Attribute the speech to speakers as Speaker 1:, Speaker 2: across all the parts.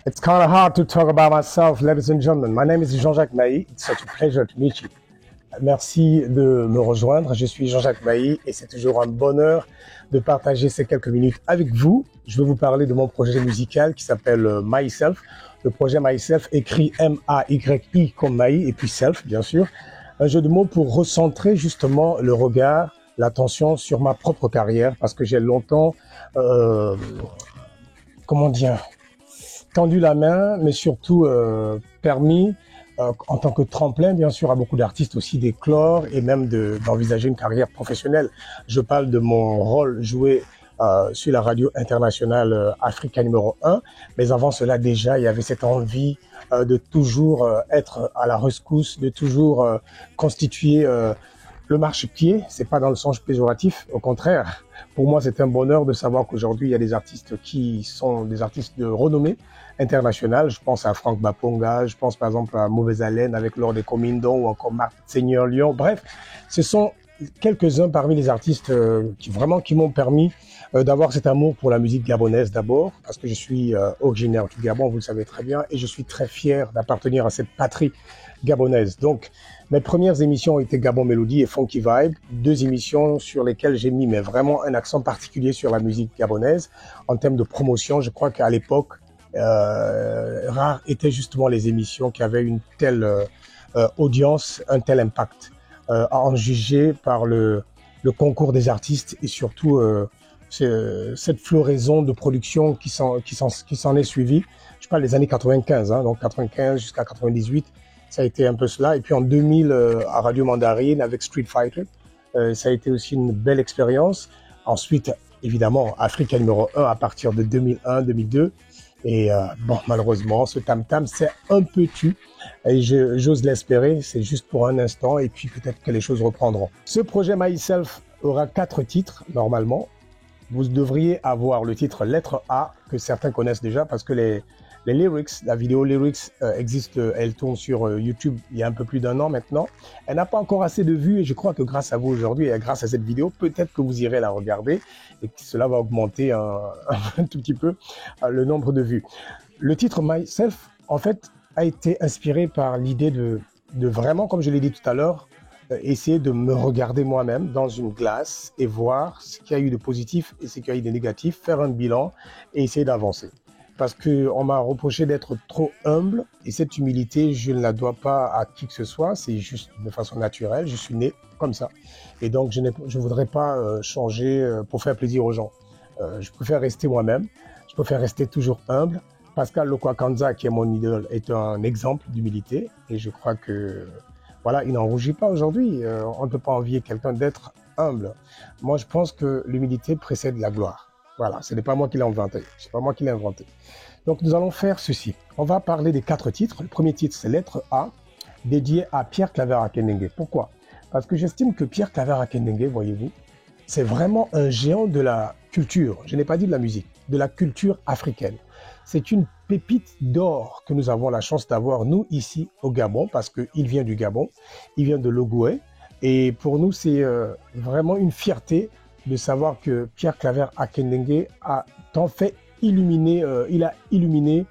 Speaker 1: It's kind of hard to talk about myself, ladies and gentlemen. My name is Jean-Jacques Mailly. It's such a pleasure to meet you. Merci de me rejoindre. Je suis Jean-Jacques Mailly et c'est toujours un bonheur de partager ces quelques minutes avec vous. Je vais vous parler de mon projet musical qui s'appelle Myself. Le projet Myself écrit M-A-Y-I comme Maï et puis Self, bien sûr. Un jeu de mots pour recentrer justement le regard, l'attention sur ma propre carrière parce que j'ai longtemps, tendu la main, mais surtout permis, en tant que tremplin, bien sûr, à beaucoup d'artistes aussi d'éclore et même d'envisager une carrière professionnelle. Je parle de mon rôle joué sur la radio internationale Africa numéro 1, mais avant cela déjà, il y avait cette envie de toujours être à la rescousse, de toujours constituer le marchepied. C'est pas dans le sens péjoratif, au contraire. Pour moi, c'est un bonheur de savoir qu'aujourd'hui, il y a des artistes qui sont des artistes de renommée internationale. Je pense à Franck Baponga, je pense par exemple à Mauvaise Haleine avec Lord et Comindo ou encore Marc Seigneur Lyon. Bref, ce sont quelques-uns parmi les artistes qui m'ont permis d'avoir cet amour pour la musique gabonaise d'abord, parce que je suis originaire du Gabon, vous le savez très bien, et je suis très fier d'appartenir à cette patrie gabonaise. Donc, mes premières émissions ont été Gabon Mélodie et Funky Vibe, deux émissions sur lesquelles j'ai mis mais vraiment un accent particulier sur la musique gabonaise. En termes de promotion, je crois qu'à l'époque, rares étaient justement les émissions qui avaient une telle audience, un tel impact, à en juger par le concours des artistes et surtout cette floraison de production qui s'en est suivie. Je parle des années 95, donc 95 jusqu'à 98, ça a été un peu cela. Et puis en 2000, à Radio Mandarine avec Street Fighter, ça a été aussi une belle expérience. Ensuite, évidemment, Africa numéro 1 à partir de 2001-2002. Et malheureusement, ce tam-tam s'est un peu tu. Et j'ose l'espérer, c'est juste pour un instant. Et puis peut-être que les choses reprendront. Ce projet Myself aura 4 titres, normalement. Vous devriez avoir le titre Lettre A, que certains connaissent déjà, parce que les lyrics, la vidéo lyrics existe, elle tourne sur YouTube il y a un peu plus d'1 an maintenant. Elle n'a pas encore assez de vues et je crois que grâce à vous aujourd'hui et grâce à cette vidéo, peut-être que vous irez la regarder et que cela va augmenter un tout petit peu le nombre de vues. Le titre Myself, en fait, a été inspiré par l'idée de vraiment, comme je l'ai dit tout à l'heure, essayer de me regarder moi-même dans une glace et voir ce qu'il y a eu de positif et ce qu'il y a eu de négatif, faire un bilan et essayer d'avancer. Parce qu'on m'a reproché d'être trop humble et cette humilité, je ne la dois pas à qui que ce soit, c'est juste de façon naturelle, je suis né comme ça. Et donc, je ne voudrais pas changer pour faire plaisir aux gens. Je préfère rester moi-même, je préfère rester toujours humble. Pascal Lokwakanza, qui est mon idole, est un exemple d'humilité et je crois que voilà, il n'en rougit pas aujourd'hui. On ne peut pas envier quelqu'un d'être humble. Moi, je pense que l'humilité précède la gloire. Voilà, ce n'est pas moi qui l'ai inventé. C'est pas moi qui l'ai inventé. Donc, nous allons faire ceci. On va parler des 4 titres. Le premier titre, c'est Lettre A, dédié à Pierre Claver Akendengue. Pourquoi? Parce que j'estime que Pierre Claver Akendengue, voyez-vous, c'est vraiment un géant de la culture. Je n'ai pas dit de la musique, de la culture africaine. C'est une pépite d'or que nous avons la chance d'avoir, nous, ici, au Gabon, parce qu'il vient du Gabon, il vient de Logoué. Et pour nous, c'est vraiment une fierté de savoir que Pierre Claver Akendengue a tant fait illuminer, il a illuminé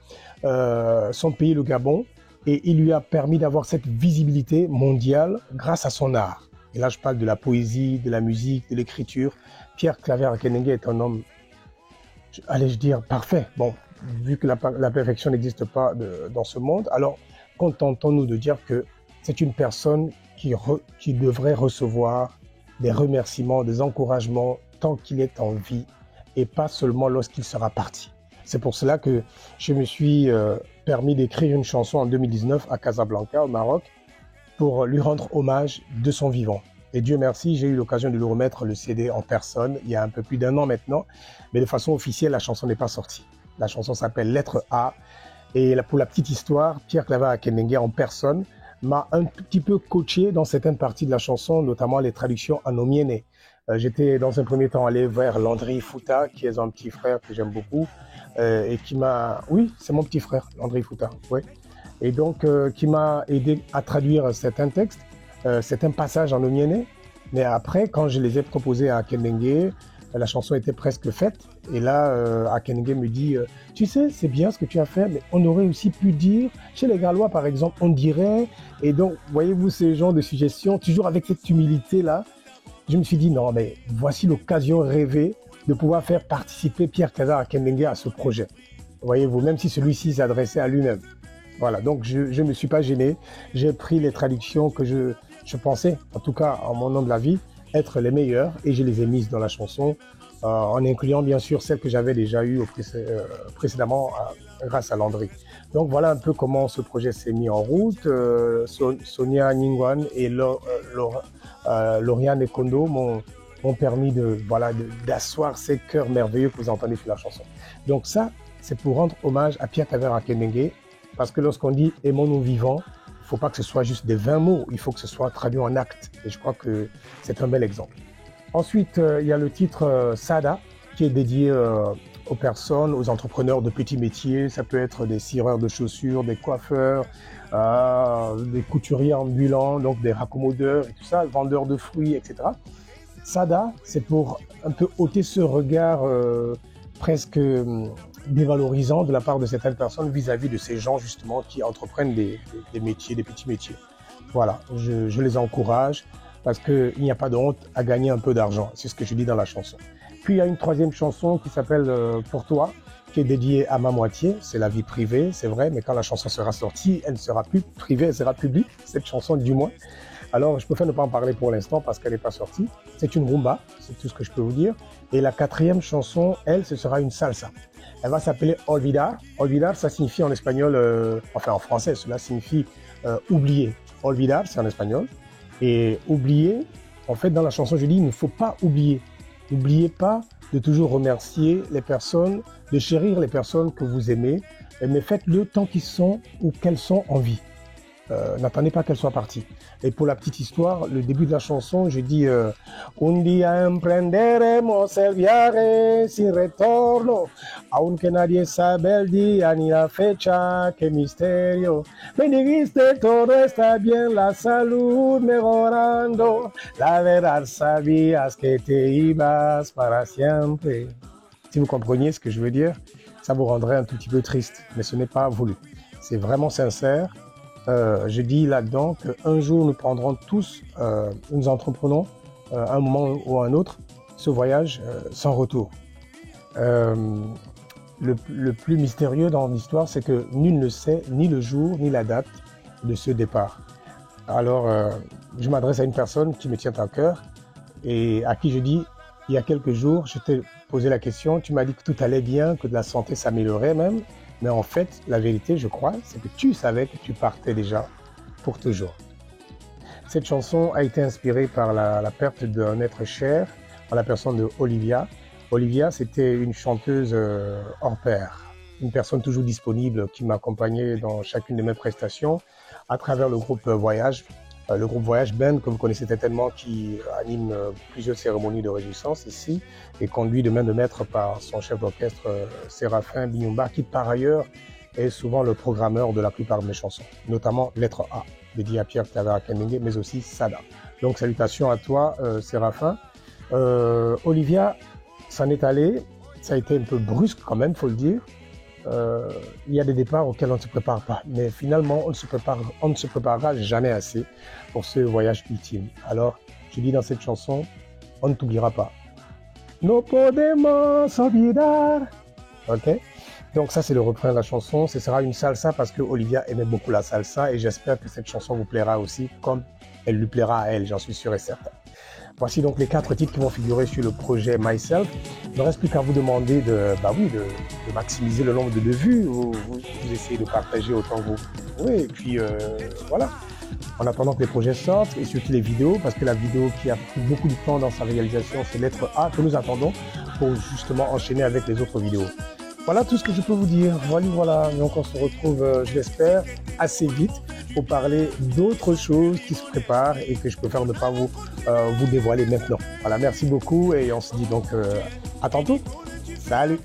Speaker 1: son pays, le Gabon, et il lui a permis d'avoir cette visibilité mondiale grâce à son art. Et là, je parle de la poésie, de la musique, de l'écriture. Pierre Claver Akendengue est un homme, allais-je dire, parfait. Bon, vu que la perfection n'existe pas dans ce monde, alors contentons-nous de dire que c'est une personne qui devrait recevoir des remerciements, des encouragements tant qu'il est en vie et pas seulement lorsqu'il sera parti. C'est pour cela que je me suis permis d'écrire une chanson en 2019 à Casablanca, au Maroc, pour lui rendre hommage de son vivant. Et Dieu merci, j'ai eu l'occasion de lui remettre le CD en personne il y a un peu plus d'1 an maintenant, mais de façon officielle, la chanson n'est pas sortie. La chanson s'appelle Lettre A. Et pour la petite histoire, Pierre Claver Akendengue en personne m'a un tout petit peu coaché dans certaines parties de la chanson, notamment les traductions en omiéné. J'étais dans un premier temps allé vers Landry Fouta, qui est un petit frère que j'aime beaucoup, et qui m'a... Oui, c'est mon petit frère, Landry Fouta, oui. Et donc, qui m'a aidé à traduire certains textes, certains passages en omiéné. Mais après, quand je les ai proposés à Akenenge, la chanson était presque faite. Et là, Akenenge me dit, tu sais, c'est bien ce que tu as fait, mais on aurait aussi pu dire, chez les Gallois par exemple, on dirait. Et donc, voyez-vous ces genres de suggestions, toujours avec cette humilité-là. Je me suis dit, non, mais voici l'occasion rêvée de pouvoir faire participer Pierre Cazard Akenenge à ce projet. Voyez-vous, même si celui-ci s'adressait à lui-même. Voilà, donc je ne me suis pas gêné. J'ai pris les traductions que je pensais, en tout cas en mon nom de la vie, être les meilleures et je les ai mises dans la chanson, en incluant bien sûr celles que j'avais déjà eues précédemment grâce à Landry. Donc voilà un peu comment ce projet s'est mis en route. Sonia Ningwan et Lauriane Kondo m'ont permis d'asseoir ces chœurs merveilleux que vous entendez sur la chanson. Donc ça, c'est pour rendre hommage à Pierre Cazard Akenenge, parce que lorsqu'on dit « aimons-nous vivants », il ne faut pas que ce soit juste des 20 mots, il faut que ce soit traduit en actes. Et je crois que c'est un bel exemple. Ensuite, il y a le titre Sada, qui est dédié aux personnes, aux entrepreneurs de petits métiers. Ça peut être des cireurs de chaussures, des coiffeurs, des couturiers ambulants, donc des raccommodeurs et tout ça, vendeurs de fruits, etc. Sada, c'est pour un peu ôter ce regard presque dévalorisant de la part de certaines personnes vis-à-vis de ces gens justement qui entreprennent des métiers, des petits métiers. Voilà, je les encourage parce qu'il n'y a pas de honte à gagner un peu d'argent. C'est ce que je dis dans la chanson. Puis il y a une troisième chanson qui s'appelle Pour toi, qui est dédiée à ma moitié. C'est la vie privée, c'est vrai, mais quand la chanson sera sortie, elle ne sera plus privée, elle sera publique, cette chanson du moins. Alors, je préfère ne pas en parler pour l'instant parce qu'elle n'est pas sortie. C'est une rumba, c'est tout ce que je peux vous dire. Et la quatrième chanson, elle, ce sera une salsa. Elle va s'appeler Olvidar. Olvidar, ça signifie en espagnol, enfin en français, cela signifie oublier. Olvidar, c'est en espagnol. Et oublier, en fait, dans la chanson, je dis, il ne faut pas oublier. N'oubliez pas de toujours remercier les personnes, de chérir les personnes que vous aimez, mais faites-le tant qu'ils sont ou qu'elles sont en vie. N'attendez pas qu'elle soit partie. Et pour la petite histoire, le début de la chanson, je dis Un día emprenderemos el viaje sin retorno, aunque nadie sabe el día ni la fecha, qué misterio. Me dijiste todo está bien, la salud mejorando, la verdad sabías que te ibas para siempre. Si vous compreniez ce que je veux dire, ça vous rendrait un tout petit peu triste, mais ce n'est pas voulu. C'est vraiment sincère. Je dis là-dedans qu'un jour nous prendrons tous, nous entreprenons un moment ou un autre ce voyage sans retour. Le plus mystérieux dans l'histoire, c'est que nul ne sait ni le jour ni la date de ce départ. Alors, je m'adresse à une personne qui me tient à cœur et à qui je dis, il y a quelques jours, je t'ai posé la question, tu m'as dit que tout allait bien, que de la santé s'améliorait même. Mais en fait, la vérité, je crois, c'est que tu savais que tu partais déjà pour toujours. Cette chanson a été inspirée par la perte d'un être cher, en la personne de Olivia. Olivia, c'était une chanteuse hors pair, une personne toujours disponible qui m'accompagnait dans chacune de mes prestations à travers le groupe Voyage. Le groupe Voyage Band, que vous connaissez certainement, qui anime plusieurs cérémonies de réjouissance ici et conduit de main de maître par son chef d'orchestre Séraphin Bignumba, qui par ailleurs est souvent le programmeur de la plupart de mes chansons, notamment Lettre A, dédiée à Pierre Cazard Akenenge, mais aussi Sada. Donc salutations à toi Séraphin. Olivia s'en est allée, ça a été un peu brusque quand même, faut le dire. Il y a des départs auxquels on ne se prépare pas, mais finalement on ne se préparera jamais assez pour ce voyage ultime. Alors je dis dans cette chanson, on ne t'oubliera pas. No podemos olvidar. Ok? Donc ça c'est le refrain de la chanson. Ce sera une salsa parce que Olivia aimait beaucoup la salsa et j'espère que cette chanson vous plaira aussi comme elle lui plaira à elle, j'en suis sûr et certain. Voici donc les 4 titres qui vont figurer sur le projet Myself. Il ne reste plus qu'à vous demander de maximiser le nombre de vues. Vous essayez de partager autant que vous pouvez. Et puis voilà. En attendant que les projets sortent et surtout les vidéos, parce que la vidéo qui a pris beaucoup de temps dans sa réalisation, c'est Lettre A que nous attendons pour justement enchaîner avec les autres vidéos. Voilà tout ce que je peux vous dire. Voilà. Donc on se retrouve, je l'espère, assez vite pour parler d'autres choses qui se préparent et que je préfère ne pas vous dévoiler maintenant. Voilà, merci beaucoup et on se dit donc à tantôt. Salut!